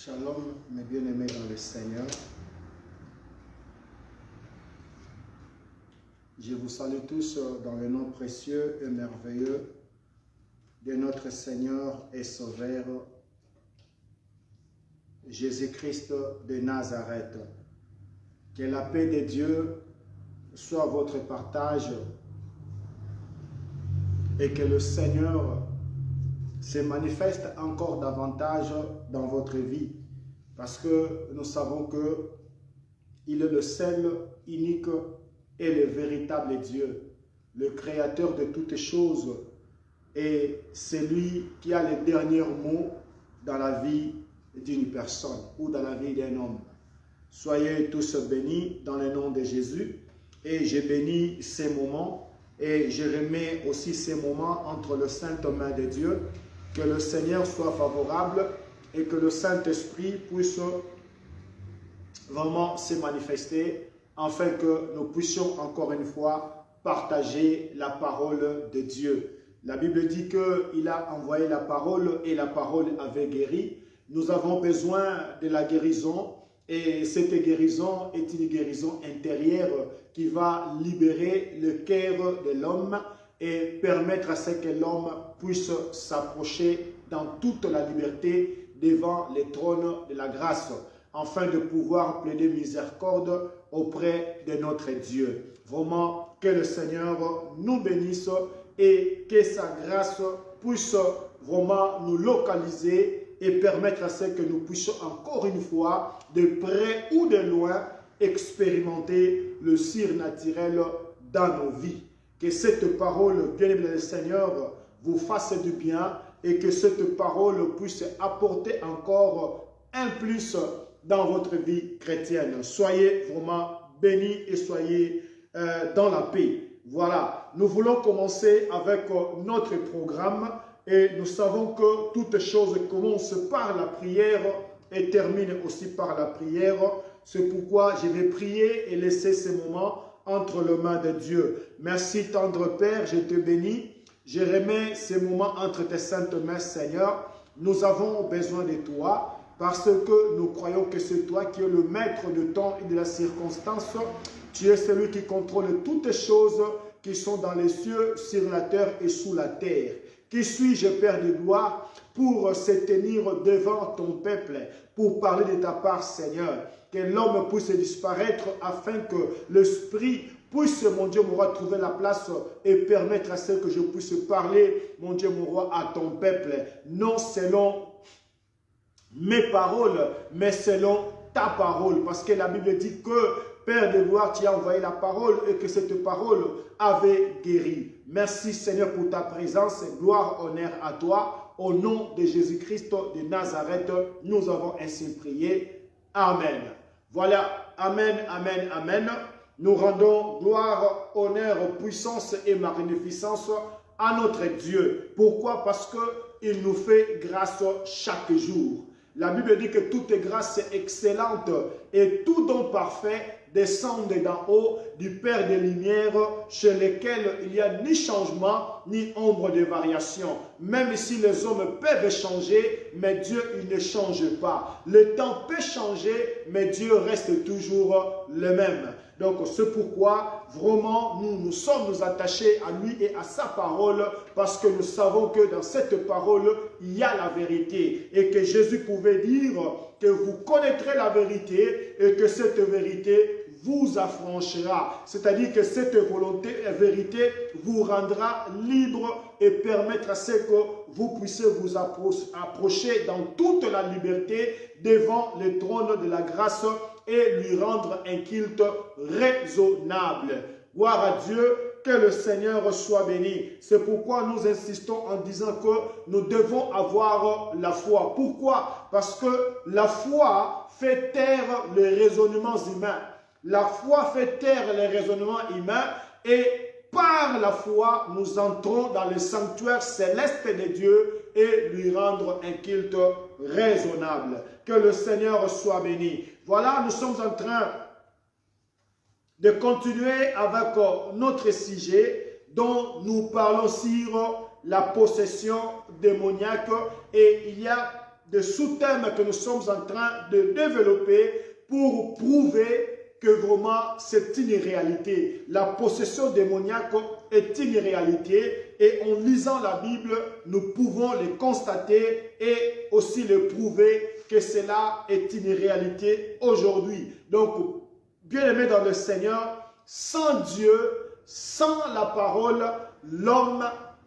Shalom, mes bien-aimés dans le Seigneur. Je vous salue tous dans le nom précieux et merveilleux de notre Seigneur et Sauveur, Jésus-Christ de Nazareth. Que la paix de Dieu soit votre partage et que le Seigneur se manifeste encore davantage dans votre vie, parce que nous savons que il est le seul, unique et le véritable Dieu, le créateur de toutes choses, et c'est lui qui a le dernier mot dans la vie d'une personne ou dans la vie d'un homme. Soyez tous bénis dans le nom de Jésus, et je bénis ces moments et je remets aussi ces moments entre les saintes mains de Dieu. Que le Seigneur soit favorable et que le Saint-Esprit puisse vraiment se manifester afin que nous puissions encore une fois partager la parole de Dieu. La Bible dit qu'il a envoyé la parole et la parole avait guéri. Nous avons besoin de la guérison et cette guérison est une guérison intérieure qui va libérer le cœur de l'homme et permettre à ce que l'homme puisse s'approcher dans toute la liberté devant les trônes de la grâce, afin de pouvoir plaider miséricorde auprès de notre Dieu. Vraiment, que le Seigneur nous bénisse et que sa grâce puisse vraiment nous localiser et permettre à ce que nous puissions encore une fois, de près ou de loin, expérimenter le surnaturel dans nos vies. Que cette parole, bien-aimé le Seigneur, vous fasse du bien et que cette parole puisse apporter encore un plus dans votre vie chrétienne. Soyez vraiment bénis et soyez dans la paix. Voilà, nous voulons commencer avec notre programme et nous savons que toute chose commence par la prière et termine aussi par la prière. C'est pourquoi je vais prier et laisser ces moments entre les mains de Dieu. Merci tendre Père, je te bénis. Je remets ces moments entre tes saintes mains, Seigneur. Nous avons besoin de toi parce que nous croyons que c'est toi qui es le maître du temps et de la circonstance. Tu es celui qui contrôle toutes les choses qui sont dans les cieux, sur la terre et sous la terre. Qui suis-je, Père de gloire, pour se tenir devant ton peuple, pour parler de ta part, Seigneur? Que l'homme puisse disparaître afin que l'esprit puisse, mon Dieu, mon roi, trouver la place et permettre à ce que je puisse parler, mon Dieu, mon roi, à ton peuple, non selon mes paroles, mais selon ta parole. Parce que la Bible dit que, Père de gloire, tu as envoyé la parole et que cette parole avait guéri. Merci, Seigneur, pour ta présence. Gloire, honneur à toi. Au nom de Jésus-Christ de Nazareth, nous avons ainsi prié. Amen. Voilà, amen, amen, amen. Nous rendons gloire, honneur, puissance et magnificence à notre Dieu. Pourquoi? Parce qu'il nous fait grâce chaque jour. La Bible dit que toute grâce excellente et tout don parfait descendent d'en haut du Père des Lumières, chez lequel il n'y a ni changement ni ombre de variation. Même si les hommes peuvent changer, mais Dieu il ne change pas. Le temps peut changer, mais Dieu reste toujours le même. Donc c'est pourquoi vraiment nous sommes attachés à lui et à sa parole, parce que nous savons que dans cette parole il y a la vérité et que Jésus pouvait dire que vous connaîtrez la vérité et que cette vérité vous affranchira. C'est-à-dire que cette volonté et vérité vous rendra libre et permettre à ce que vous puissiez vous approcher dans toute la liberté devant le trône de la grâce et lui rendre un culte raisonnable. Gloire à Dieu, que le Seigneur soit béni. C'est pourquoi nous insistons en disant que nous devons avoir la foi. Pourquoi? Parce que la foi fait taire les raisonnements humains. La foi fait taire les raisonnements humains et par la foi, nous entrons dans le sanctuaire céleste de Dieu et lui rendre un culte raisonnable. Que le Seigneur soit béni. Voilà, nous sommes en train de continuer avec notre sujet dont nous parlons sur la possession démoniaque et il y a des sous-thèmes que nous sommes en train de développer pour prouver que vraiment c'est une réalité. La possession démoniaque est une réalité et en lisant la Bible, nous pouvons le constater et aussi le prouver que cela est une réalité aujourd'hui. Donc, bien-aimés dans le Seigneur, sans Dieu, sans la parole, l'homme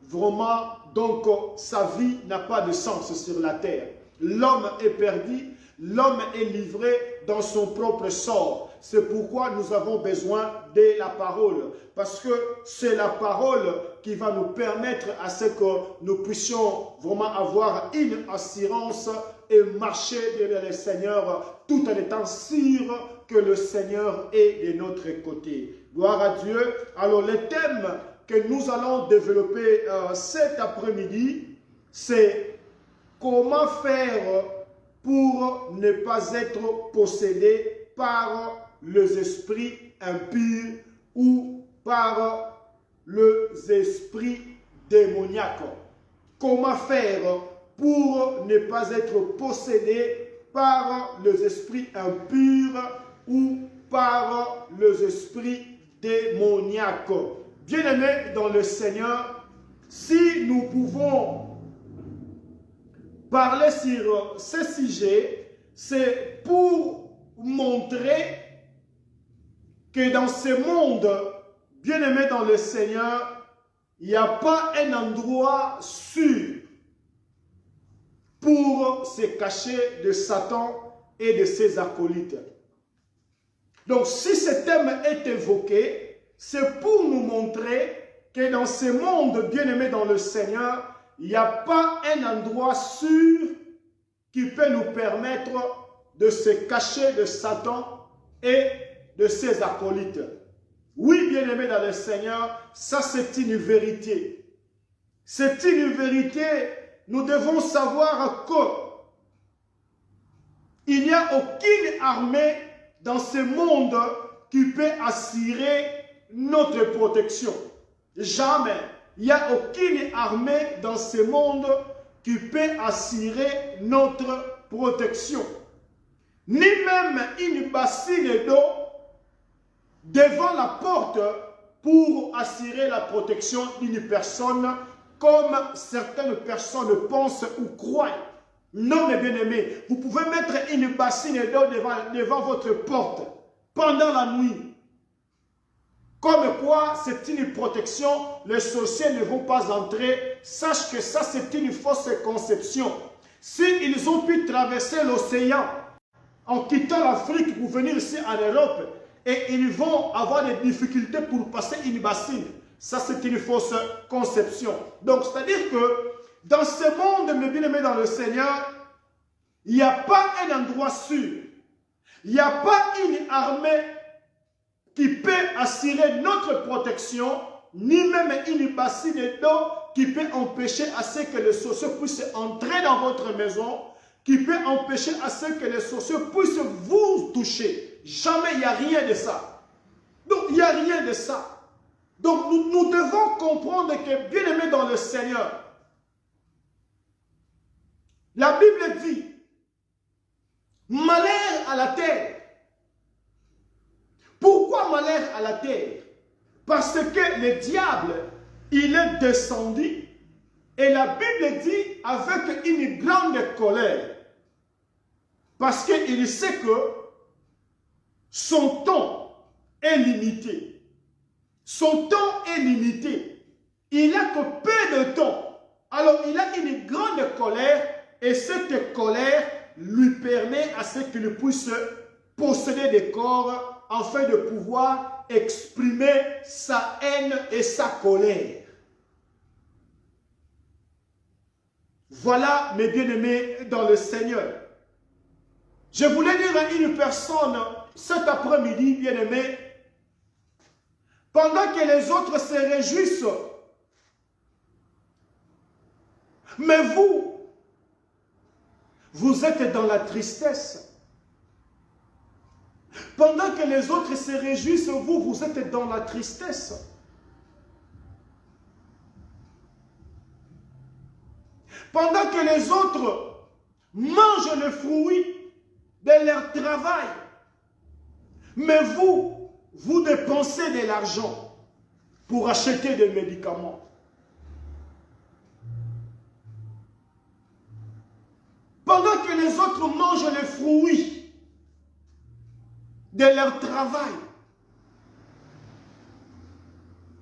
vraiment, donc sa vie n'a pas de sens sur la terre. L'homme est perdu, l'homme est livré dans son propre sort. C'est pourquoi nous avons besoin de la parole. Parce que c'est la parole qui va nous permettre à ce que nous puissions vraiment avoir une assurance et marcher derrière le Seigneur tout en étant sûr que le Seigneur est de notre côté. Gloire à Dieu. Alors le thème que nous allons développer cet après-midi, c'est comment faire pour ne pas être possédé par les esprits impurs ou par les esprits démoniaques. Comment faire pour ne pas être possédé par les esprits impurs ou par les esprits démoniaques. Bien-aimés dans le Seigneur, si nous pouvons parler sur ce sujet, c'est pour montrer que dans ce monde, bien-aimé dans le Seigneur, il n'y a pas un endroit sûr pour se cacher de Satan et de ses acolytes. Donc, si ce thème est évoqué, c'est pour nous montrer que dans ce monde, bien-aimé dans le Seigneur, il n'y a pas un endroit sûr qui peut nous permettre de se cacher de Satan et de ses acolytes. Oui, bien-aimé dans le Seigneur, ça c'est une vérité. C'est une vérité. Nous devons savoir qu'il n'y a aucune armée dans ce monde qui peut assurer notre protection. Jamais. Il n'y a aucune armée dans ce monde qui peut assurer notre protection. Ni même une bassine d'eau devant la porte pour assurer la protection d'une personne comme certaines personnes pensent ou croient. Non, mes bien-aimés, vous pouvez mettre une bassine d'eau devant votre porte pendant la nuit. Comme quoi, c'est une protection, les sorciers ne vont pas entrer. Sache que ça, c'est une fausse conception. S'ils ont pu traverser l'océan en quittant l'Afrique pour venir ici en Europe, et ils vont avoir des difficultés pour passer une bassine, ça, c'est une fausse conception. Donc, c'est-à-dire que dans ce monde, mes bien-aimés dans le Seigneur, il n'y a pas un endroit sûr. Il n'y a pas une armée qui peut assurer notre protection, ni même une bassine d'eau qui peut empêcher à ce que les sorciers puissent entrer dans votre maison, qui peut empêcher à ce que les sorciers puissent vous toucher. Jamais, il n'y a rien de ça. Donc, il n'y a rien de ça. Donc, nous devons comprendre que, bien-aimés dans le Seigneur, la Bible dit, malheur à la terre. Pourquoi malheur à la terre? Parce que le diable, il est descendu et la Bible dit avec une grande colère. Parce qu'il sait que son temps est limité. Son temps est limité. Il n'a que peu de temps. Alors il a une grande colère et cette colère lui permet à ce qu'il puisse posséder des corps afin de pouvoir exprimer sa haine et sa colère. Voilà, mes bien-aimés dans le Seigneur. Je voulais dire à une personne cet après-midi, bien-aimé, pendant que les autres se réjouissent, mais vous êtes dans la tristesse. Pendant que les autres se réjouissent, vous êtes dans la tristesse. Pendant que les autres mangent le fruit de leur travail. Mais vous, vous dépensez de l'argent pour acheter des médicaments. Pendant que les autres mangent les fruits de leur travail.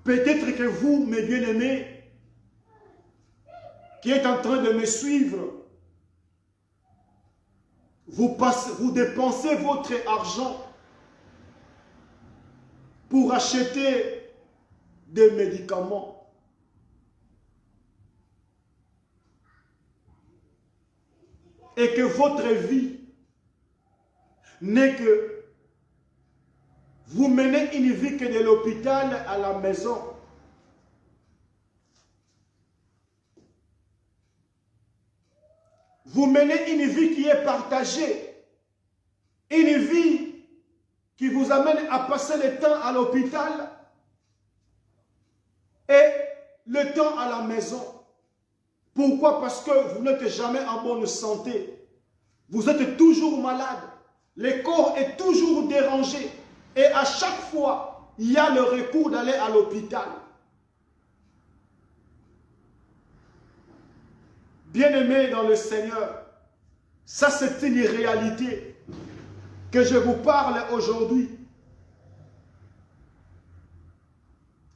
Peut-être que vous, mes bien-aimés, qui êtes en train de me suivre, vous dépensez votre argent pour acheter des médicaments. Et que votre vie n'est que vous menez une vie que de l'hôpital à la maison. Vous menez une vie qui est partagée. Une vie qui vous amène à passer le temps à l'hôpital et le temps à la maison. Pourquoi? Parce que vous n'êtes jamais en bonne santé. Vous êtes toujours malade. Le corps est toujours dérangé. Et à chaque fois, il y a le recours d'aller à l'hôpital. Bien-aimés dans le Seigneur, ça c'est une réalité que je vous parle aujourd'hui.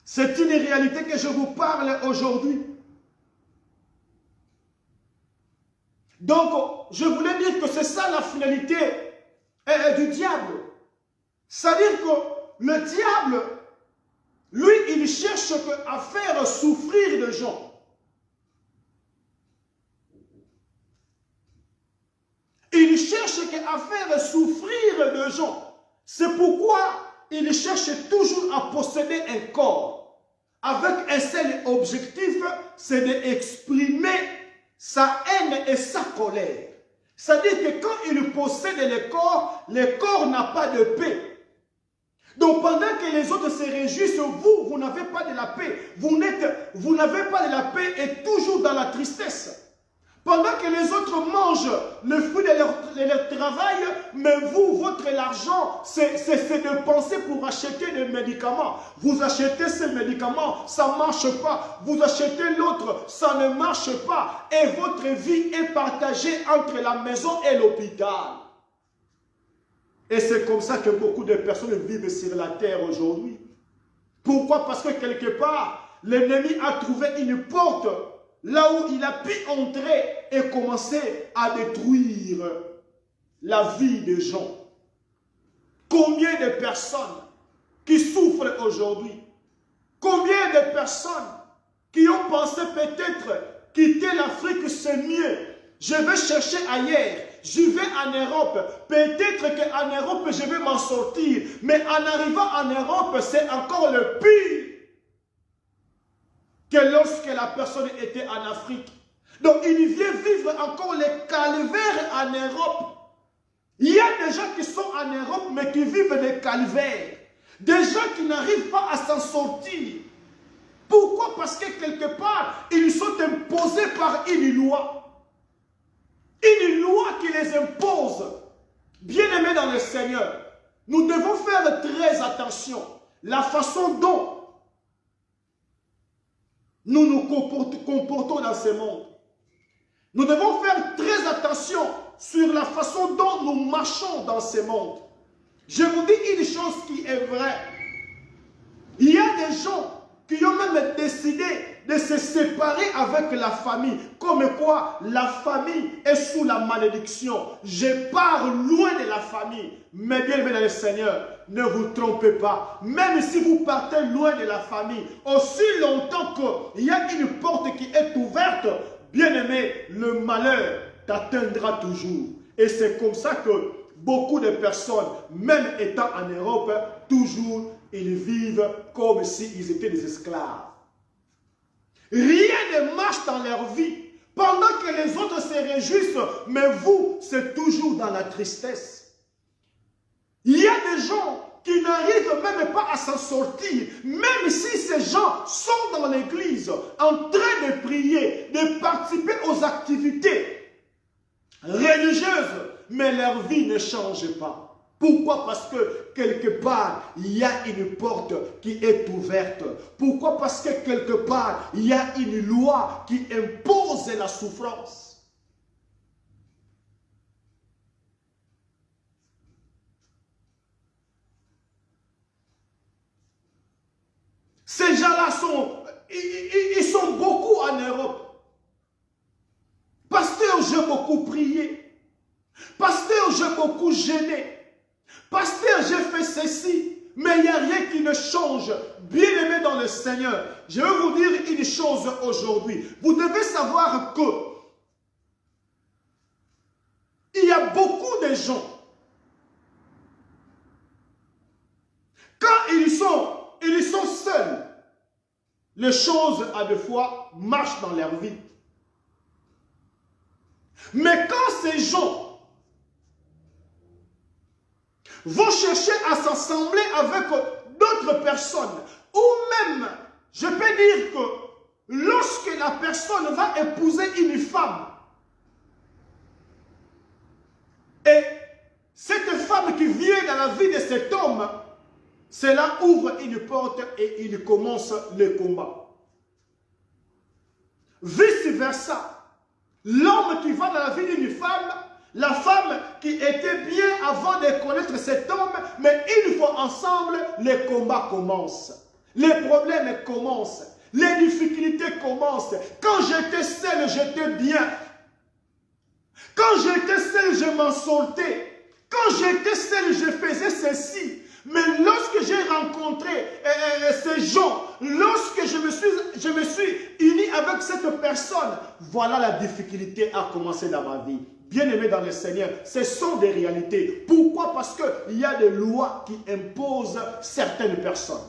C'est une réalité que je vous parle aujourd'hui. Donc, je voulais dire que c'est ça la finalité du diable. C'est-à-dire que le diable, lui, il cherche à faire souffrir les gens. Il cherche à faire souffrir les gens. C'est pourquoi il cherche toujours à posséder un corps. Avec un seul objectif, c'est d'exprimer sa haine et sa colère. C'est-à-dire que quand il possède le corps n'a pas de paix. Donc pendant que les autres se réjouissent, vous n'avez pas de la paix. Vous n'avez pas de la paix et toujours dans la tristesse. Pendant que les autres mangent le fruit de leur travail, mais vous, votre argent, c'est de penser pour acheter des médicaments. Vous achetez ces médicaments, ça ne marche pas. Vous achetez l'autre, ça ne marche pas. Et votre vie est partagée entre la maison et l'hôpital. Et c'est comme ça que beaucoup de personnes vivent sur la terre aujourd'hui. Pourquoi? Parce que quelque part, l'ennemi a trouvé une porte là où il a pu entrer et commencer à détruire la vie des gens. Combien de personnes qui souffrent aujourd'hui? Combien de personnes qui ont pensé peut-être quitter l'Afrique c'est mieux, je vais chercher ailleurs, je vais en Europe, peut-être qu'en Europe je vais m'en sortir, mais en arrivant en Europe c'est encore le pire que lorsque la personne était en Afrique. Donc il vient vivre encore les calvaires en Europe. Il y a des gens qui sont en Europe mais qui vivent des calvaires. Des gens qui n'arrivent pas à s'en sortir. Pourquoi? Parce que quelque part, ils sont imposés par une loi. Une loi qui les impose. Bien-aimés dans le Seigneur, nous devons faire très attention. La façon dont nous nous comportons dans ce monde. Nous devons faire très attention sur la façon dont nous marchons dans ce monde. Je vous dis une chose qui est vraie. Il y a des gens qui ont même décidé de se séparer avec la famille. Comme quoi, la famille est sous la malédiction. Je pars loin de la famille. Mais bien aimé dans le Seigneur, ne vous trompez pas. Même si vous partez loin de la famille, aussi longtemps qu'il y a une porte qui est ouverte, bien aimé, le malheur t'atteindra toujours. Et c'est comme ça que beaucoup de personnes, même étant en Europe, toujours, ils vivent comme s'ils étaient des esclaves. Rien ne marche dans leur vie. Pendant que les autres se réjouissent, mais vous, c'est toujours dans la tristesse. Il y a des gens qui n'arrivent même pas à s'en sortir, même si ces gens sont dans l'église, en train de prier, de participer aux activités. religieuses, mais leur vie ne change pas. Pourquoi? Parce que quelque part, il y a une porte qui est ouverte. Pourquoi? Parce que quelque part, il y a une loi qui impose la souffrance. Ces gens-là ils sont beaucoup en Europe. Pasteur, j'ai beaucoup prié. Pasteur, j'ai beaucoup gêné. Pasteur, j'ai fait ceci, mais il n'y a rien qui ne change. Bien-aimé dans le Seigneur, je vais vous dire une chose aujourd'hui. Vous devez savoir que il y a beaucoup de gens, quand ils sont seuls, les choses, à des fois, marchent dans leur vie. Mais quand ces gens vont chercher à s'assembler avec d'autres personnes, ou même, je peux dire que lorsque la personne va épouser une femme, et cette femme qui vient dans la vie de cet homme, cela ouvre une porte et il commence le combat. Vice versa, l'homme qui va dans la vie d'une femme, la femme qui était bien avant de connaître cet homme, mais une fois ensemble, les combats commencent. Les problèmes commencent. Les difficultés commencent. Quand j'étais seul, j'étais bien. Quand j'étais seul, je m'en sortais. Quand j'étais seul, je faisais ceci. Mais lorsque j'ai rencontré ces gens, lorsque je me suis uni avec cette personne, voilà la difficulté a commencé dans ma vie. Bien-aimés dans le Seigneur, ce sont des réalités. Pourquoi? Parce qu'il y a des lois qui imposent certaines personnes.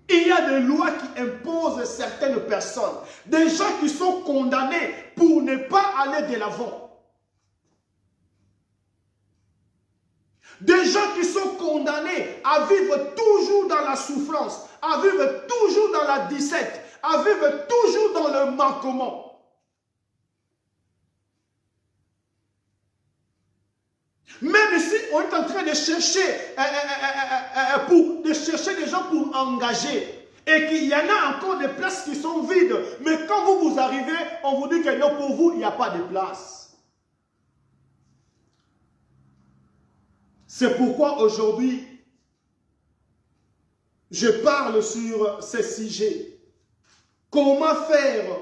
Il y a des lois qui imposent certaines personnes. Des gens qui sont condamnés pour ne pas aller de l'avant. Des gens qui sont condamnés à vivre toujours dans la souffrance, à vivre toujours dans la disette, à vivre toujours dans le manquement. Même si on est en train de chercher, des gens pour engager, et qu'il y en a encore des places qui sont vides, mais quand vous arrivez, on vous dit que non, pour vous, il n'y a pas de place. C'est pourquoi aujourd'hui, je parle sur ce sujet. Comment faire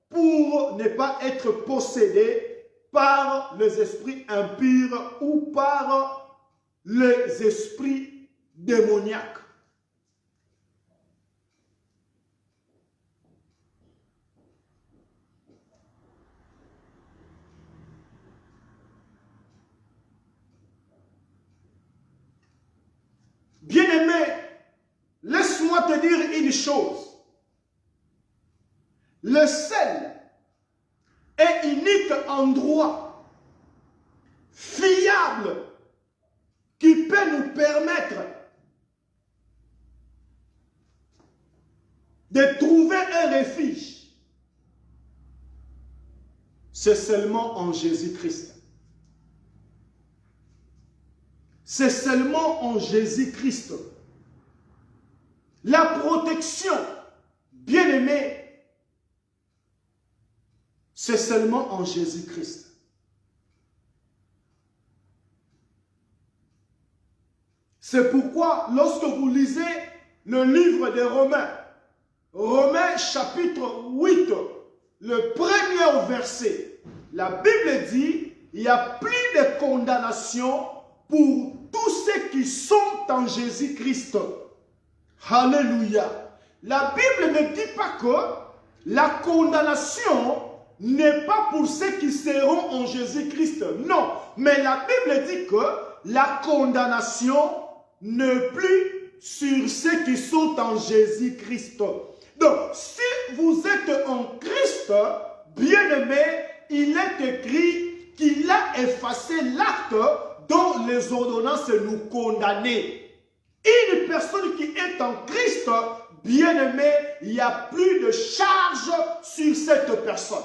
pour ne pas être possédé par les esprits impurs ou par les esprits démoniaques. Bien-aimé, laisse-moi te dire une chose. Le seul et unique endroit fiable qui peut nous permettre de trouver un refuge, c'est seulement en Jésus-Christ. C'est seulement en Jésus-Christ. La protection, bien-aimé, c'est seulement en Jésus-Christ. C'est pourquoi, lorsque vous lisez le livre de Romains, Romains chapitre 8, le premier verset, la Bible dit, il n'y a plus de condamnation pour tous ceux qui sont en Jésus-Christ. Alléluia. La Bible ne dit pas que la condamnation n'est pas pour ceux qui seront en Jésus-Christ. Non, mais la Bible dit que la condamnation n'est plus sur ceux qui sont en Jésus-Christ. Donc, si vous êtes en Christ, bien-aimé, il est écrit qu'il a effacé l'acte dont les ordonnances nous condamnaient. Une personne qui est en Christ, bien-aimé, il n'y a plus de charge sur cette personne.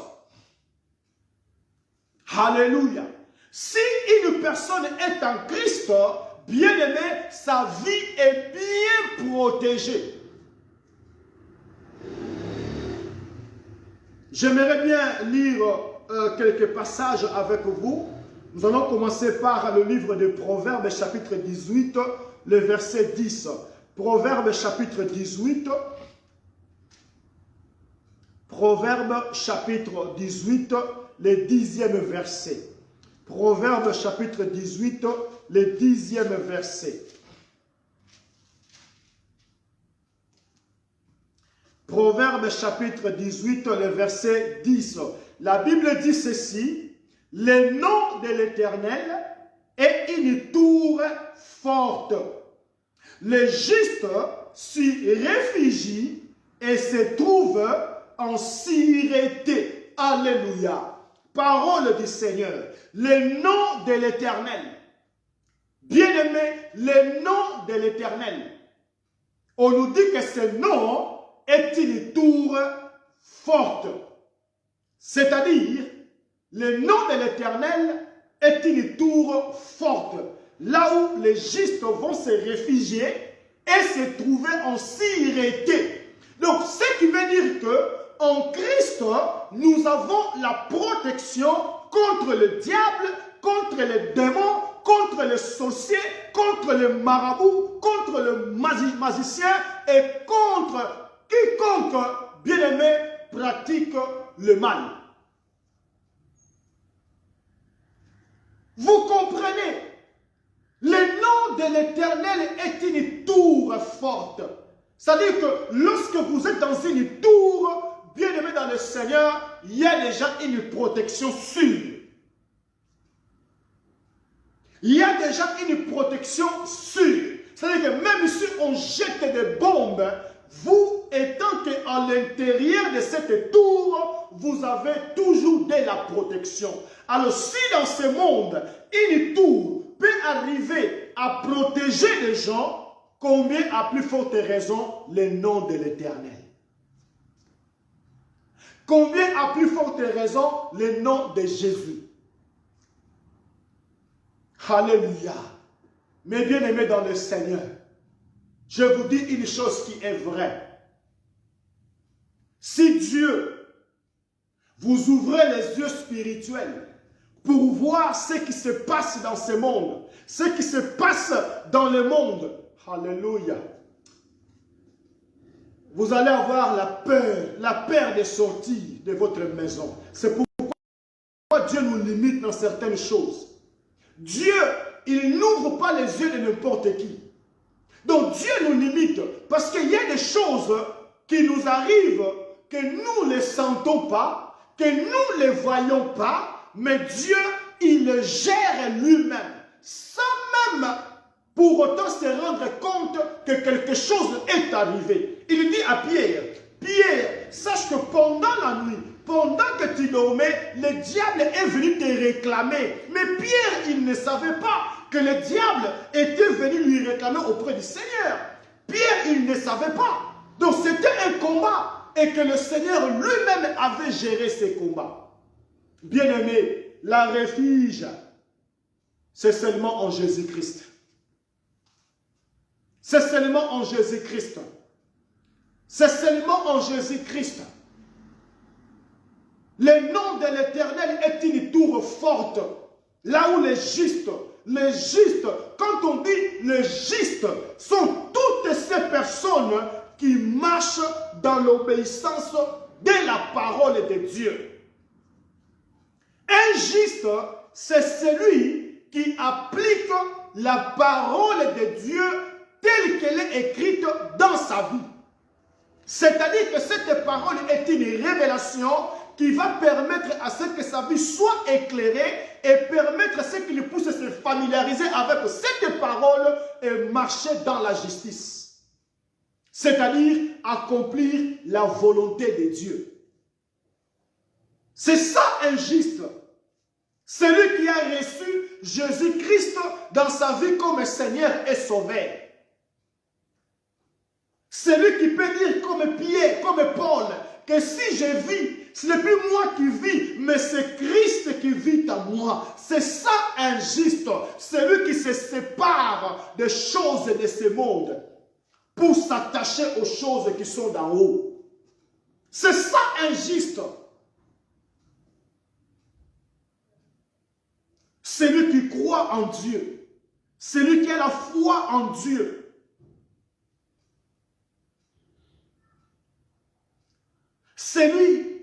Alléluia. Si une personne est en Christ, bien-aimé, sa vie est bien protégée. J'aimerais bien lire quelques passages avec vous. Nous allons commencer par le livre de Proverbes, chapitre 18, le verset 10. Proverbes, chapitre 18. Proverbes, chapitre 18, le 10e verset. Proverbes, chapitre 18, le 10e verset. Proverbes chapitre 18, le verset 10. La Bible dit ceci: le nom de l'Éternel est une tour forte. Le juste s'y réfugie et se trouve en sûreté. Alléluia. Parole du Seigneur. Le nom de l'Éternel. Bien-aimé, le nom de l'Éternel. On nous dit que ce nom est une tour forte. C'est-à-dire, le nom de l'Éternel est une tour forte. Là où les justes vont se réfugier et se trouver en sûreté. Donc, ce qui veut dire que en Christ, nous avons la protection contre le diable, contre les démons, contre les sorciers, contre les marabouts, contre le magicien et contre quiconque, bien-aimé, pratique le mal. Vous comprenez? Le nom de l'Éternel est une tour forte. C'est-à-dire que lorsque vous êtes dans une tour, bien-aimé dans le Seigneur, il y a déjà une protection sûre. Il y a déjà une protection sûre. C'est-à-dire que même si on jette des bombes, vous étant qu'à l'intérieur de cette tour, vous avez toujours de la protection. Alors si dans ce monde, une tour peut arriver à protéger les gens, combien à plus forte raison le nom de l'Éternel? Combien à plus forte raison le nom de Jésus? Alléluia. Mes bien-aimés dans le Seigneur, je vous dis une chose qui est vraie. Si Dieu vous ouvrez les yeux spirituels pour voir ce qui se passe dans ce monde, ce qui se passe dans le monde, alléluia, vous allez avoir la peur de sortir de votre maison. C'est pourquoi Dieu nous limite dans certaines choses. Dieu, il n'ouvre pas les yeux de n'importe qui. Donc Dieu nous limite parce qu'il y a des choses qui nous arrivent que nous ne les sentons pas, que nous ne les voyons pas, mais Dieu, il le gère lui-même, sans même pour autant se rendre compte que quelque chose est arrivé. Il dit à Pierre, Pierre, sache que pendant la nuit, pendant que tu dormais, le diable est venu te réclamer. Mais Pierre, il ne savait pas que le diable était venu lui réclamer auprès du Seigneur. Pierre, il ne savait pas. Donc c'était un combat et que le Seigneur lui-même avait géré ces combats. Bien-aimé, la refuge, c'est seulement en Jésus-Christ. C'est seulement en Jésus-Christ. C'est seulement en Jésus-Christ. Le nom de l'Éternel est une tour forte. Là où les justes, quand on dit les justes, sont toutes ces personnes qui marchent dans l'obéissance de la parole de Dieu. Un juste, c'est celui qui applique la parole de Dieu telle qu'elle est écrite dans sa vie. C'est-à-dire que cette parole est une révélation qui va permettre à ce que sa vie soit éclairée et permettre à ce qu'il puisse se familiariser avec cette parole et marcher dans la justice. C'est-à-dire accomplir la volonté de Dieu. C'est ça un juste. Celui qui a reçu Jésus-Christ dans sa vie comme Seigneur et Sauveur. Celui qui peut dire comme Pierre, comme Paul, que si je vis, Ce n'est plus moi qui vis, mais c'est Christ qui vit en moi. C'est ça injuste. Celui qui se sépare des choses de ce monde pour s'attacher aux choses qui sont d'en haut. C'est ça injuste. Celui qui croit en Dieu, celui qui a la foi en Dieu, celui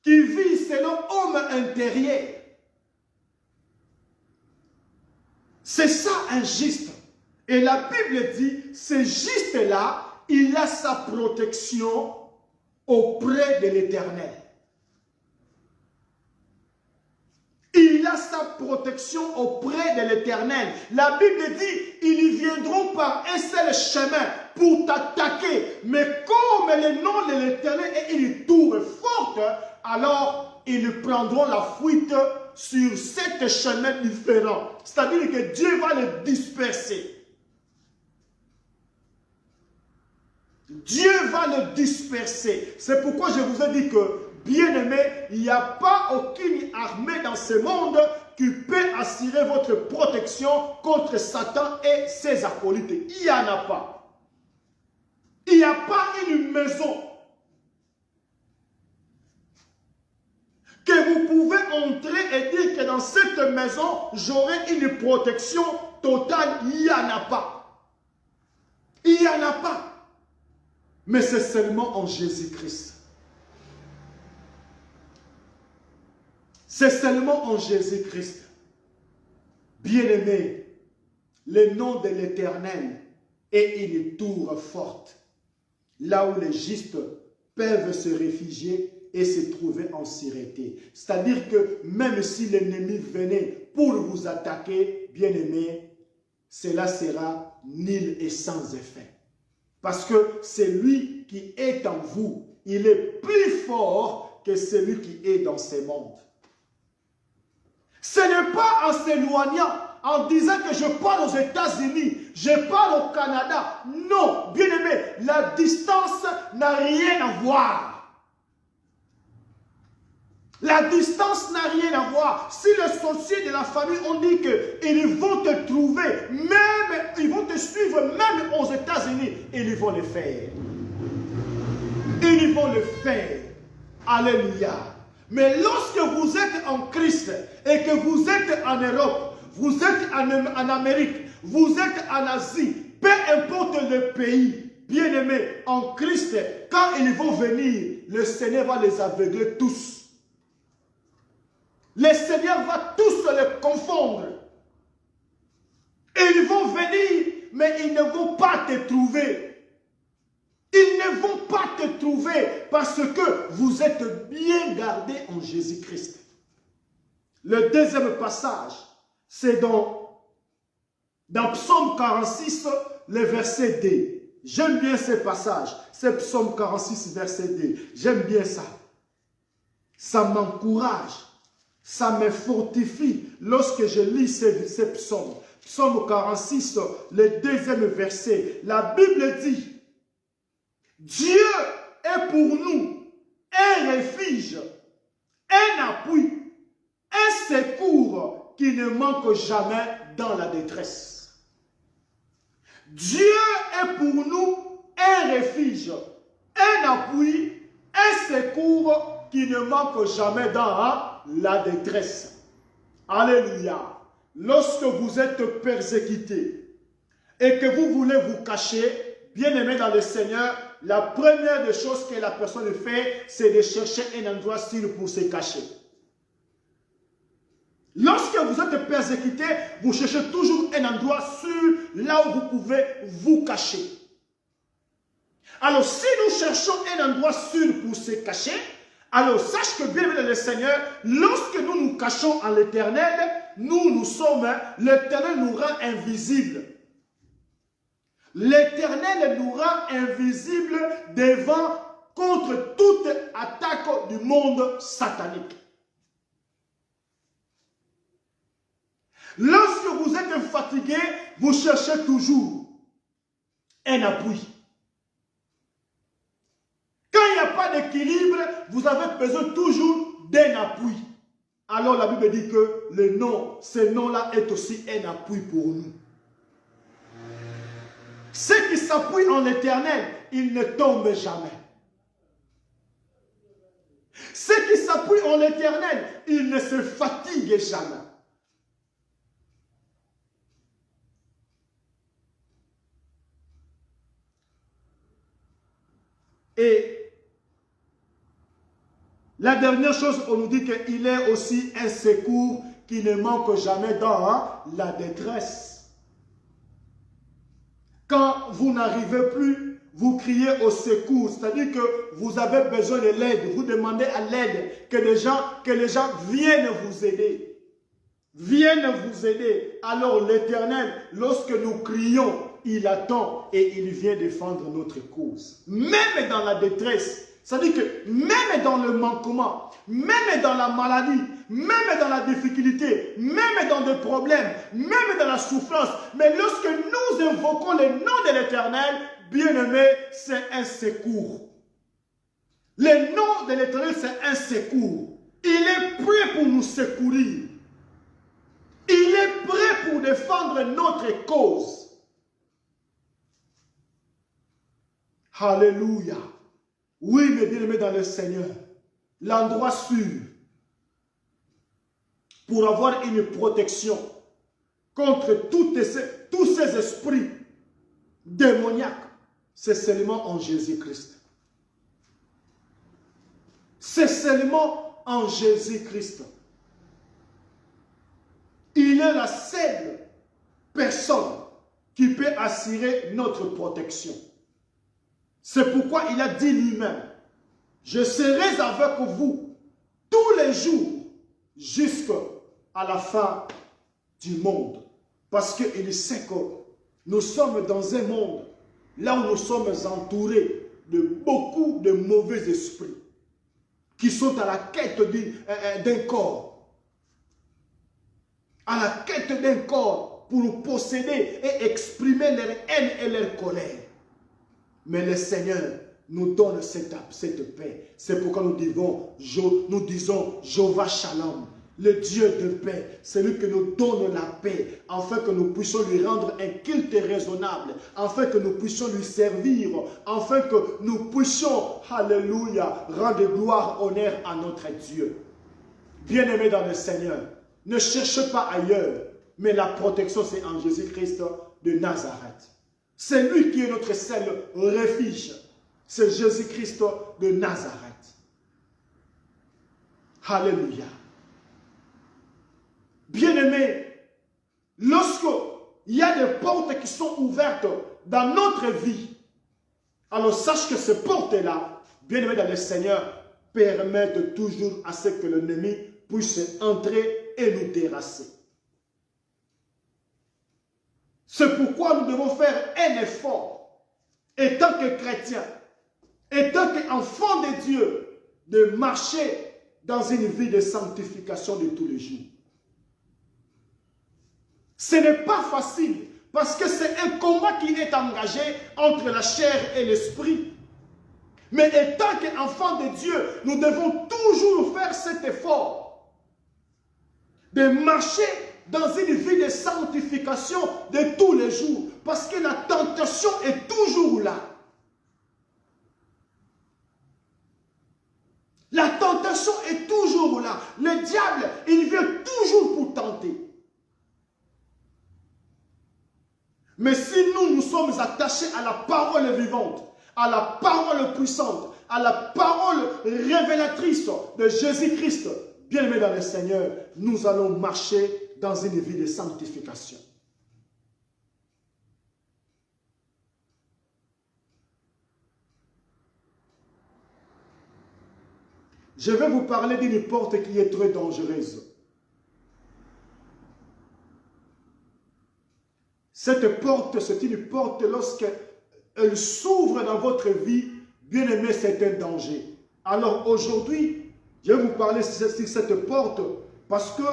qui vit selon homme intérieur. C'est ça injuste. Et la Bible dit, ce juste-là, il a sa protection auprès de l'Éternel. Il a sa protection auprès de l'Éternel. La Bible dit, ils viendront par un seul chemin pour t'attaquer. Mais comme le nom de l'Éternel est une tour forte, alors ils prendront la fuite sur 7 chemins différents. C'est-à-dire que Dieu va les disperser. Dieu va le disperser. C'est pourquoi je vous ai dit que, bien-aimés, il n'y a pas aucune armée dans ce monde qui peut assurer votre protection contre Satan et ses acolytes. Il n'y en a pas. Il n'y a pas une maison que vous pouvez entrer et dire que dans cette maison, j'aurai une protection totale. Il n'y en a pas. Il n'y en a pas. Mais c'est seulement en Jésus-Christ. C'est seulement en Jésus-Christ. Bien-aimé, le nom de l'Éternel est une tour forte, là où les justes peuvent se réfugier et se trouver en sûreté. C'est-à-dire que même si l'ennemi venait pour vous attaquer, bien-aimé, cela sera nul et sans effet. Parce que celui qui est en vous, il est plus fort que celui qui est dans ce monde. Ce n'est pas en s'éloignant, en disant que je parle aux États-Unis, je parle au Canada. Non, bien-aimé, la distance n'a rien à voir. La distance n'a rien à voir. Si les sorciers de la famille ont dit qu'ils vont te trouver, même, ils vont te suivre même aux États-Unis, ils vont le faire. Ils vont le faire. Alléluia. Mais lorsque vous êtes en Christ et que vous êtes en Europe, vous êtes en Amérique, vous êtes en Asie, peu importe le pays, bien-aimés, en Christ, quand ils vont venir, le Seigneur va les aveugler tous. Le Seigneur va tous les confondre. Ils vont venir, mais ils ne vont pas te trouver. Ils ne vont pas te trouver parce que vous êtes bien gardés en Jésus-Christ. Le deuxième passage, c'est dans Psaume 46, le verset 2. J'aime bien ce passage. C'est Psaume 46, verset 2. J'aime bien ça. Ça m'encourage. Ça me fortifie lorsque je lis ces psaumes. Psaume 46, le deuxième verset. La Bible dit, Dieu est pour nous un refuge, un appui, un secours qui ne manque jamais dans la détresse. Dieu est pour nous un refuge, un appui, un secours qui ne manque jamais dans la détresse. Alléluia. Lorsque vous êtes persécuté et que vous voulez vous cacher, bien-aimé dans le Seigneur, la première des choses que la personne fait, c'est de chercher un endroit sûr pour se cacher. Lorsque vous êtes persécuté, vous cherchez toujours un endroit sûr, là où vous pouvez vous cacher. Alors, si nous cherchons un endroit sûr pour se cacher, alors sache que, bien le Seigneur, lorsque nous nous cachons en l'Éternel, nous sommes, l'Éternel nous rend invisibles. L'Éternel nous rend invisibles contre toute attaque du monde satanique. Lorsque vous êtes fatigué, vous cherchez toujours un appui. Quand il n'y a pas équilibre, vous avez besoin toujours d'un appui. Alors la Bible dit que le nom, ce nom-là est aussi un appui pour nous. Ceux qui s'appuient en l'Éternel, ils ne tombent jamais. Ceux qui s'appuient en l'Éternel, ils ne se fatiguent jamais. Et la dernière chose, on nous dit qu'il est aussi un secours qui ne manque jamais dans la détresse. Quand vous n'arrivez plus, vous criez au secours, c'est-à-dire que vous avez besoin de l'aide, vous demandez à l'aide, que les gens viennent vous aider. Viennent vous aider. Alors l'Éternel, lorsque nous crions, il attend et il vient défendre notre cause. Même dans la détresse, c'est-à-dire que même dans le manquement, même dans la maladie, même dans la difficulté, même dans des problèmes, même dans la souffrance, mais lorsque nous invoquons le nom de l'Éternel, bien-aimé, c'est un secours. Le nom de l'Éternel, c'est un secours. Il est prêt pour nous secourir. Il est prêt pour défendre notre cause. Alléluia. Oui, mes bien-aimés dans le Seigneur, l'endroit sûr pour avoir une protection contre tous ces esprits démoniaques, c'est seulement en Jésus-Christ. C'est seulement en Jésus-Christ. Il est la seule personne qui peut assurer notre protection. C'est pourquoi il a dit lui-même, je serai avec vous tous les jours jusqu'à la fin du monde. Parce qu'il sait que nous sommes dans un monde là où nous sommes entourés de beaucoup de mauvais esprits qui sont à la quête d'un corps. À la quête d'un corps pour nous posséder et exprimer leur haine et leur colère. Mais le Seigneur nous donne cette paix. C'est pourquoi nous disons Jéhovah Shalom, le Dieu de paix. C'est lui qui nous donne la paix, afin que nous puissions lui rendre un culte raisonnable, afin que nous puissions lui servir, afin que nous puissions, alléluia, rendre gloire, honneur à notre Dieu. Bien-aimés dans le Seigneur, ne cherchez pas ailleurs, mais la protection c'est en Jésus-Christ de Nazareth. C'est lui qui est notre seul refuge. C'est Jésus-Christ de Nazareth. Alléluia. Bien-aimés, lorsqu'il y a des portes qui sont ouvertes dans notre vie, alors sache que ces portes-là, bien-aimés dans le Seigneur, permettent toujours à ce que l'ennemi puisse entrer et nous terrasser. C'est pourquoi nous devons faire un effort, étant que chrétiens, étant qu'enfants de Dieu, de marcher dans une vie de sanctification de tous les jours. Ce n'est pas facile, parce que c'est un combat qui est engagé entre la chair et l'esprit. Mais étant qu'enfants de Dieu, nous devons toujours faire cet effort de marcher dans une vie de sanctification de tous les jours. Parce que la tentation est toujours là. La tentation est toujours là. Le diable, il vient toujours pour tenter. Mais si nous sommes attachés à la parole vivante, à la parole puissante, à la parole révélatrice de Jésus-Christ, bien-aimés dans le Seigneur, nous allons marcher dans une vie de sanctification. Je vais vous parler d'une porte qui est très dangereuse. Cette porte, c'est une porte lorsqu'elle s'ouvre dans votre vie, bien aimé, c'est un danger. Alors aujourd'hui, je vais vous parler sur cette porte parce que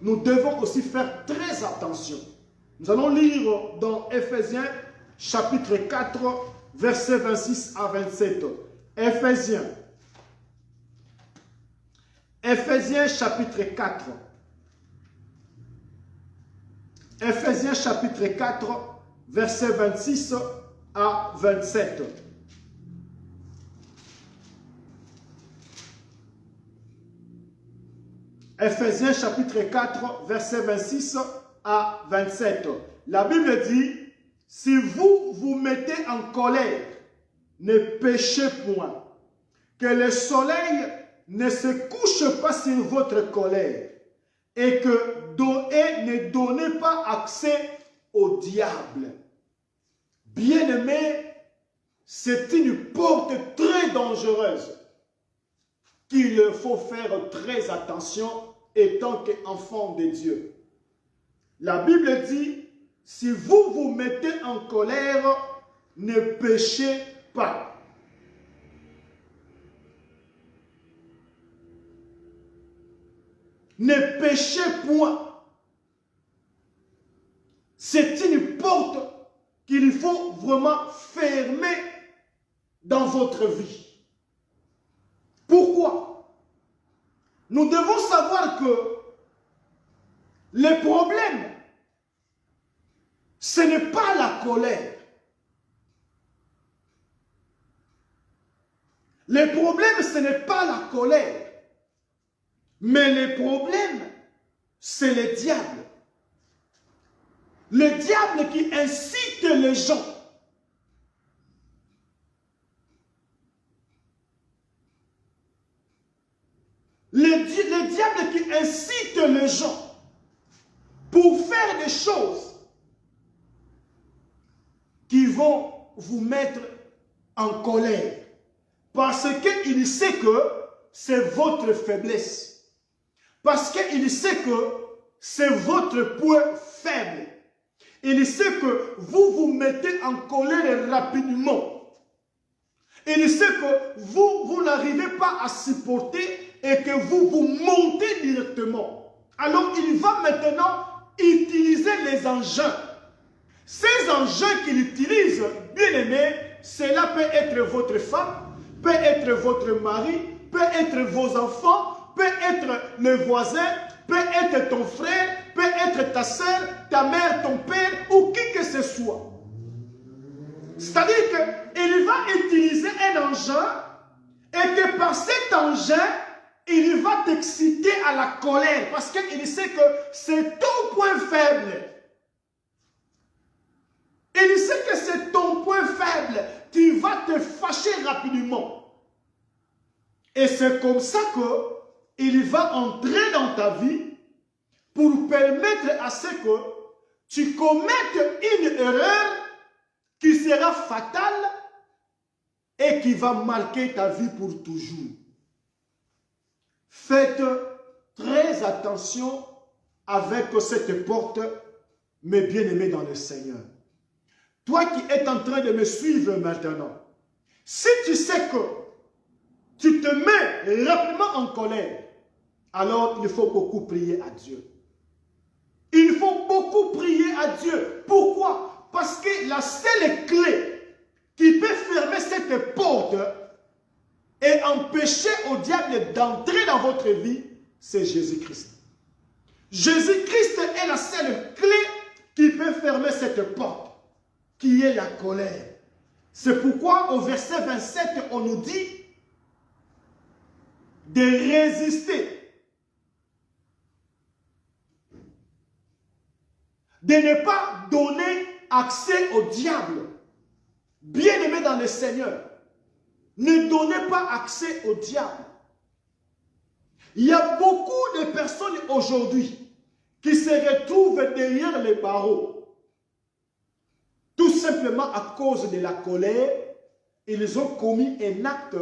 nous devons aussi faire très attention. Nous allons lire dans Éphésiens chapitre 4, versets 26 à 27. Éphésiens Ephésiens chapitre 4. Ephésiens chapitre 4, versets 26 à 27. Ephésiens chapitre 4, versets 26 à 27. La Bible dit, si vous vous mettez en colère, ne péchez point. Que le soleil ne se couche pas sur votre colère et ne donnez pas accès au diable. Bien-aimés, c'est une porte très dangereuse qu'il faut faire très attention étant qu'enfant de Dieu. La Bible dit, si vous vous mettez en colère, ne péchez pas. Ne péchez point. C'est une porte qu'il faut vraiment fermer dans votre vie. Pourquoi? Nous devons savoir que le problème, ce n'est pas la colère. Le problème, ce n'est pas la colère. Mais le problème, c'est le diable. Le diable qui incite les gens. Le diable qui incite les gens pour faire des choses qui vont vous mettre en colère. Parce qu'il sait que c'est votre faiblesse. Parce qu'il sait que c'est votre point faible. Il sait que vous vous mettez en colère rapidement. Il sait que vous n'arrivez pas à supporter et que vous montez directement. Alors il va maintenant utiliser les engins. Ces engins qu'il utilise, bien aimé, cela peut être votre femme, peut être votre mari, peut être vos enfants, peut être le voisin, peut être ton frère, peut être ta soeur, ta mère, ton père ou qui que ce soit. C'est-à-dire qu'il va utiliser un engin et que par cet engin, il va t'exciter à la colère parce qu'il sait que c'est ton point faible. Il sait que c'est ton point faible qui va te fâcher rapidement. Et c'est comme ça qu'il va entrer dans ta vie pour permettre à ce que tu commettes une erreur qui sera fatale et qui va marquer ta vie pour toujours. Faites très attention avec cette porte, mes bien-aimés dans le Seigneur. Toi qui es en train de me suivre maintenant, si tu sais que tu te mets rapidement en colère, alors il faut beaucoup prier à Dieu. Il faut beaucoup prier à Dieu. Pourquoi? Parce que la seule clé qui peut fermer cette porte et empêcher au diable d'entrer dans votre vie, c'est Jésus-Christ. Jésus-Christ est la seule clé qui peut fermer cette porte, qui est la colère. C'est pourquoi au verset 27, on nous dit de résister. De ne pas donner accès au diable. Bien-aimé dans le Seigneur, ne donnez pas accès au diable. Il y a beaucoup de personnes aujourd'hui qui se retrouvent derrière les barreaux. Tout simplement à cause de la colère, ils ont commis un acte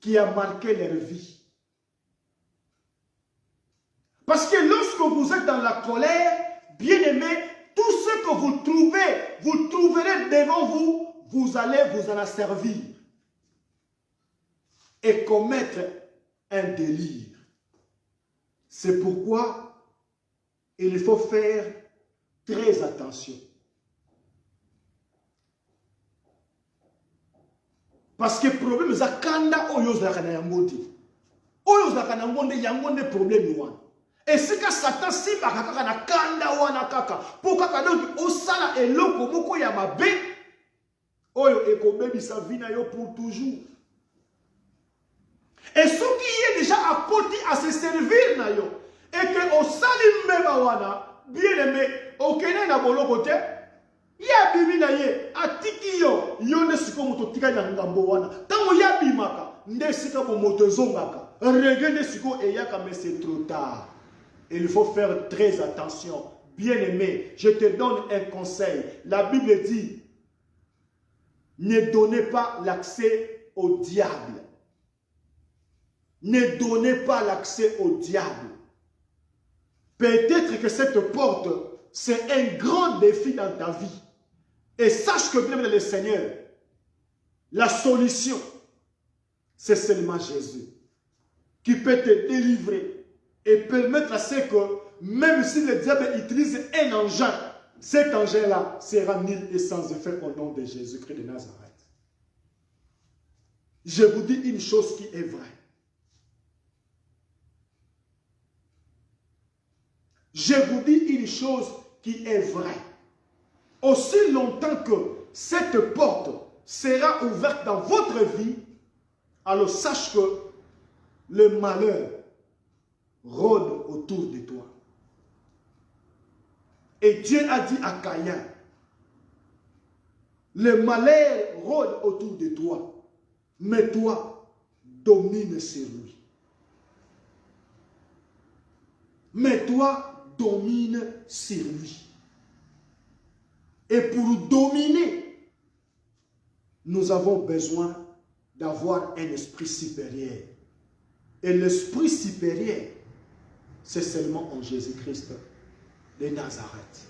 qui a marqué leur vie. Parce que lorsque vous êtes dans la colère, bien-aimé, tout ce que vous trouverez devant vous, vous allez vous en asservir et commettre un délire. C'est pourquoi il faut faire très attention. Parce que le problème, c'est que oyo zaka na ngonde yango nde problème wana. Et c'est que Satan si bakaka na kanda wana kaka pour kaka donc osala eloko moko ya mabe oyo ekobebisa vie na yo pour toujours. Et ce qui est déjà apporté à se servir na yo et que osali mbeba wana bien aimé okene na boloko te ya bibi na ye atiki yo yo ne siko moto tika na ngambo wana tango ya bimaka nde sika bo moto zongaka regende siko eyaka mais c'est trop tard. Il faut faire très attention. Bien-aimé, je te donne un conseil. La Bible dit, ne donnez pas l'accès au diable. Ne donnez pas l'accès au diable. Peut-être que cette porte, c'est un grand défi dans ta vie. Et sache que bien le Seigneur, la solution, c'est seulement Jésus qui peut te délivrer et permettre à ce que, même si le diable utilise un engin, cet engin-là sera nul et sans effet au nom de Jésus-Christ de Nazareth. Je vous dis une chose qui est vraie. Je vous dis une chose qui est vraie. Aussi longtemps que cette porte sera ouverte dans votre vie, alors sache que le malheur rôde autour de toi. Et Dieu a dit à Caïn, le malheur rôde autour de toi, mais toi, domine sur lui. Mais toi, domine sur lui. Et pour dominer, nous avons besoin d'avoir un esprit supérieur. Et l'esprit supérieur, c'est seulement en Jésus-Christ de Nazareth.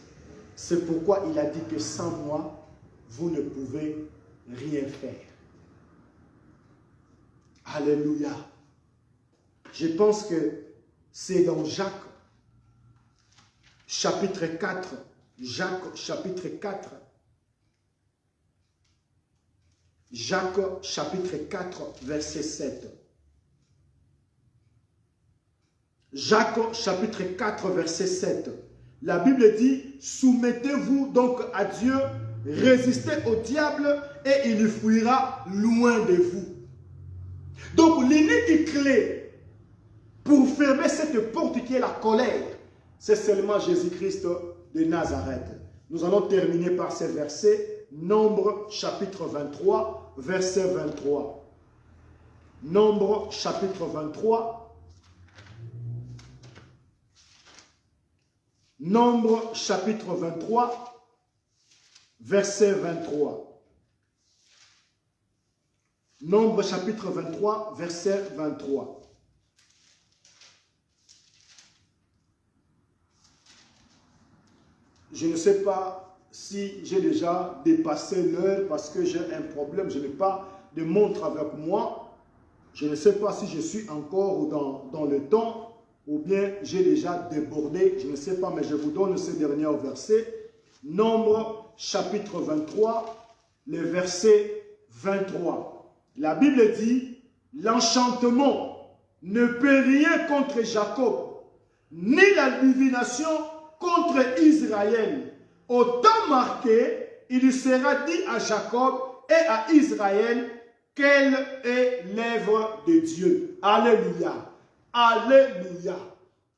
C'est pourquoi il a dit que sans moi, vous ne pouvez rien faire. Alléluia. Je pense que c'est dans Jacques, chapitre 4. Jacques, chapitre 4. Jacques, chapitre 4, verset 7. Jacques chapitre 4 verset 7. La Bible dit, soumettez-vous donc à Dieu, résistez au diable et il fuira loin de vous. Donc l'unique clé pour fermer cette porte qui est la colère, c'est seulement Jésus-Christ de Nazareth. Nous allons terminer par ces versets. Nombre chapitre 23 verset 23. Nombre chapitre 23 Nombre chapitre 23, verset 23. Nombre chapitre 23, verset 23. Je ne sais pas si j'ai déjà dépassé l'heure parce que j'ai un problème. Je n'ai pas de montre avec moi. Je ne sais pas si je suis encore dans le temps. Ou bien j'ai déjà débordé, je ne sais pas, mais je vous donne ce dernier verset. Nombre chapitre 23, le verset 23. La Bible dit, l'enchantement ne peut rien contre Jacob, ni la divination contre Israël. Au temps marqué, il sera dit à Jacob et à Israël, quelle est l'œuvre de Dieu. Alléluia. Alléluia.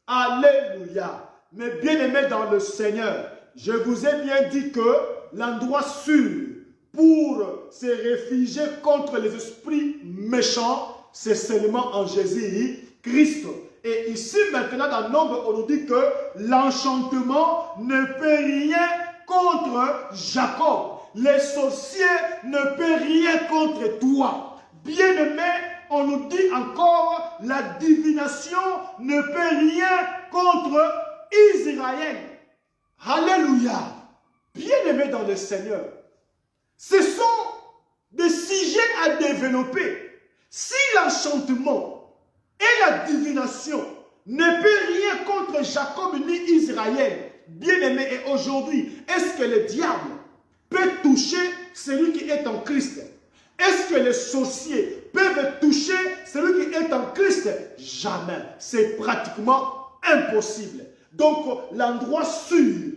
Alléluia. Mais bien aimés dans le Seigneur, je vous ai bien dit que l'endroit sûr pour se réfugier contre les esprits méchants, c'est seulement en Jésus-Christ. Et ici maintenant dans Nombre, on nous dit que l'enchantement ne peut rien contre Jacob. Les sorciers ne peuvent rien contre toi. Bien aimé, on nous dit encore, la divination ne peut rien contre Israël. Alléluia. Bien-aimés dans le Seigneur, ce sont des sujets à développer. Si l'enchantement et la divination ne peut rien contre Jacob ni Israël, bien-aimés, et aujourd'hui, est-ce que le diable peut toucher celui qui est en Christ? Est-ce que les sorciers peuvent toucher celui qui est en Christ? Jamais. C'est pratiquement impossible. Donc, l'endroit sûr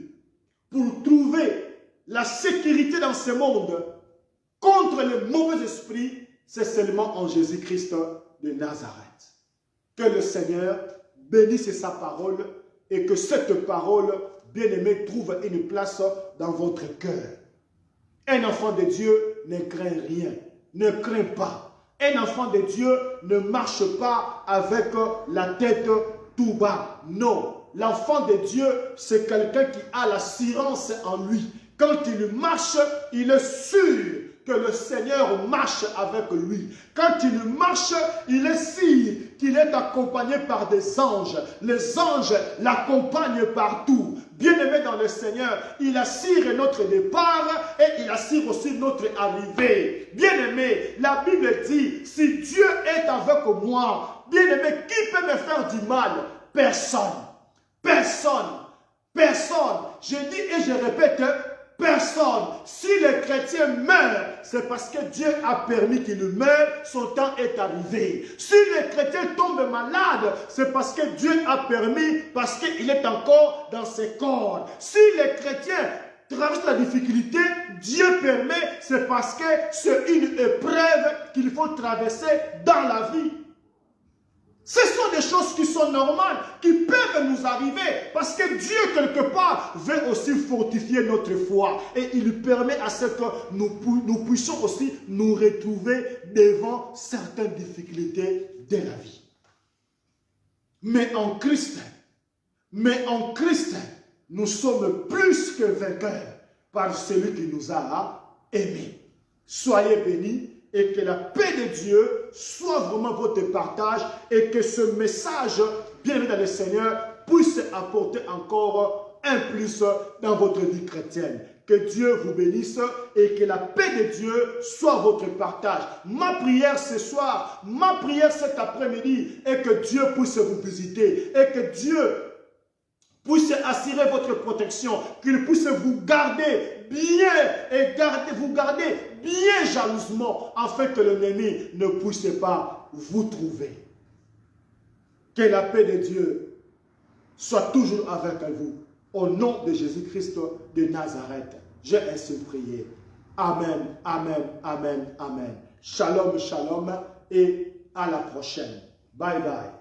pour trouver la sécurité dans ce monde contre les mauvais esprits, c'est seulement en Jésus-Christ de Nazareth. Que le Seigneur bénisse sa parole et que cette parole, bien-aimée, trouve une place dans votre cœur. Un enfant de Dieu ne craint rien, ne craint pas. Un enfant de Dieu ne marche pas avec la tête tout bas. Non, l'enfant de Dieu, c'est quelqu'un qui a l'assurance en lui. Quand il marche, il est sûr que le Seigneur marche avec lui. Quand il marche, il est sûr qu'il est accompagné par des anges. Les anges l'accompagnent partout. Bien-aimé dans le Seigneur, il assure notre départ et il assure aussi notre arrivée. Bien-aimé, la Bible dit, si Dieu est avec moi, bien-aimé, qui peut me faire du mal? Personne. Personne. Personne. Je dis et je répète, personne. Si les chrétiens meurent, c'est parce que Dieu a permis qu'ils meurent, son temps est arrivé. Si les chrétiens tombent malades, c'est parce que Dieu a permis, parce qu'il est encore dans ses corps. Si les chrétiens traversent la difficulté, Dieu permet, c'est parce que c'est une épreuve qu'il faut traverser dans la vie. Ce sont des choses qui sont normales, qui peuvent nous arriver, parce que Dieu, quelque part, veut aussi fortifier notre foi. Et il permet à ce que nous puissions aussi nous retrouver devant certaines difficultés de la vie. Mais en Christ, nous sommes plus que vainqueurs par celui qui nous a aimés. Soyez bénis. Et que la paix de Dieu soit vraiment votre partage et que ce message, bien-aimé dans le Seigneur, puisse apporter encore un plus dans votre vie chrétienne. Que Dieu vous bénisse et que la paix de Dieu soit votre partage. Ma prière ce soir, ma prière cet après-midi est que Dieu puisse vous visiter et que Dieu puisse assurer votre protection, qu'il puisse vous garder bien et vous garder bien jalousement afin que l'ennemi ne puisse pas vous trouver. Que la paix de Dieu soit toujours avec vous. Au nom de Jésus-Christ de Nazareth, j'ai ainsi prié. Amen, amen, amen, amen. Shalom, shalom et à la prochaine. Bye bye.